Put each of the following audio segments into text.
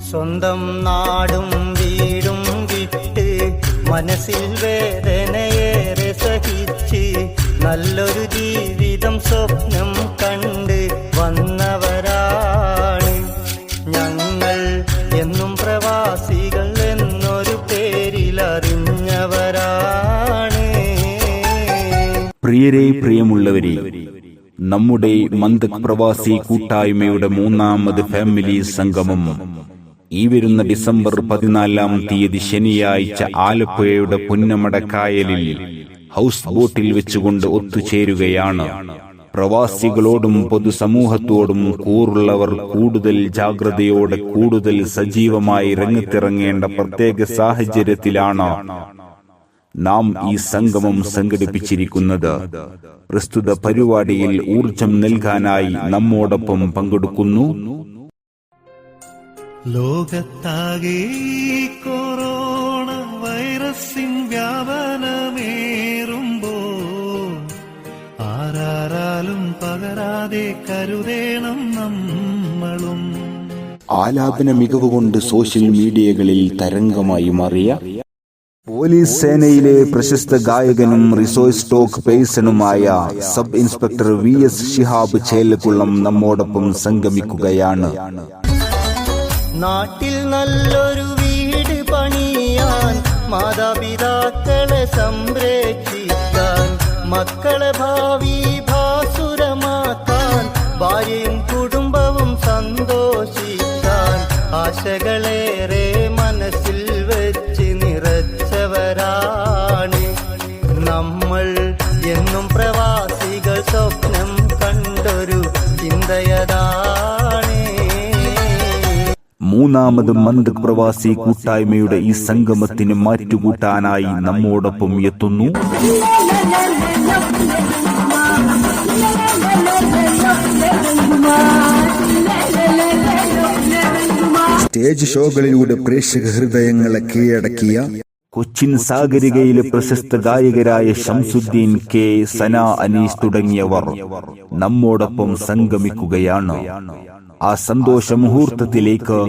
സ്വന്തം നാടും വീടും വിട്ട് മനസ്സിൽ വേദനയേറെ സഹിച്ച് നല്ലൊരു ജീവിതം സ്വപ്നം കണ്ട് വന്നവരാണ് ഞങ്ങൾ. എന്നും പ്രവാസികൾ എന്നൊരു പേരിൽ അറിഞ്ഞവരാണ്. പ്രിയരെ, പ്രിയമുള്ളവരെ, നമ്മുടെ മന്ദക് പ്രവാസി കൂട്ടായ്മയുടെ 3ാമത് ഫാമിലി സംഗമം ഈ വരുന്ന ഡിസംബർ 14 ശനിയാഴ്ച ആലപ്പുഴയുടെ പുന്നമടക്കായലിൽ ഹൗസ് ബോട്ടിൽ വെച്ചുകൊണ്ട് ഒത്തുചേരുകയാണ്. പ്രവാസികളോടും പൊതുസമൂഹത്തോടും കൂറുള്ളവർ കൂടുതൽ ജാഗ്രതയോടെ കൂടുതൽ സജീവമായി രംഗത്തിറങ്ങേണ്ട പ്രത്യേക സാഹചര്യത്തിലാണ് നാം ഈ സംഗമം സംഘടിപ്പിച്ചിരിക്കുന്നത്. പ്രസ്തുത പരിപാടിയിൽ ഊർജം നൽകാനായി നമ്മോടൊപ്പം പങ്കെടുക്കുന്നു ലോകത്താകെ കൊറോണ വൈറസിൻ വ്യാപനമേറുമ്പോൾ ആരാലും പകരാതെ കരുതേണം നമ്മളും. ആലാപന മികവ് കൊണ്ട് സോഷ്യൽ മീഡിയകളിൽ തരംഗമായി മാറിയ പോലീസ് സേനയിലെ പ്രശസ്ത ഗായകനും റിസോഴ്സ് സ്റ്റോക്ക് പേഴ്സണുമായ sub inspector VS Shihab Chelakkulam നമ്മോടൊപ്പം സംഗമിക്കുകയാണ്. നാട്ടിൽ നല്ലൊരു വീട് പണിയാൻ, മാതാപിതാക്കളെ സംരക്ഷിക്കാൻ, മക്കളെ ഭാവി ഭാസുരമാക്കാൻ, ഭാര്യയും കുടുംബവും സന്തോഷിക്കാൻ ആശകളേറെ മനസ്സിൽ വെച്ച് നിറച്ചവരാണ് നമ്മൾ. എന്നും പ്രവാസികൾ സ്വപ്നം കണ്ടൊരു ചിന്തയതാണ്. 3ാമത് മന്ദക് പ്രവാസി കൂട്ടായ്മയുടെ ഈ സംഗമത്തിന് മാറ്റുകൂട്ടാനായി നമ്മോടൊപ്പം എത്തുന്നു സ്റ്റേജ് ഷോകളിലൂടെ പ്രേക്ഷക ഹൃദയങ്ങളെ കീഴടക്കിയ കൊച്ചിൻ സാഗരികയിലെ പ്രശസ്ത ഗായകരായ ഷംസുദ്ദീൻ K, സന അനീസ് തുടങ്ങിയവർ നമ്മോടൊപ്പം സംഗമിക്കുകയാണ്. ആ സന്തോഷ മുഹൂർത്തത്തിലേക്ക്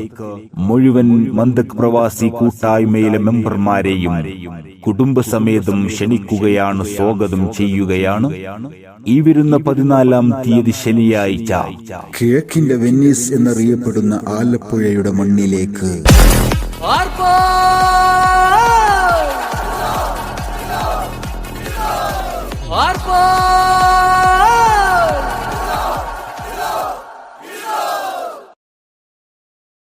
മുഴുവൻ മന്ദക് പ്രവാസി കൂട്ടായ്മയിലെ മെമ്പർമാരെയും കുടുംബസമേതം ക്ഷണിക്കുകയാണ്, സ്വാഗതം ചെയ്യുകയാണ്. ഈ വരുന്ന 14 ശനിയാഴ്ച കിഴക്കിന്റെ വെന്നീസ് എന്നറിയപ്പെടുന്ന ആലപ്പുഴയുടെ മണ്ണിലേക്ക് Harpo!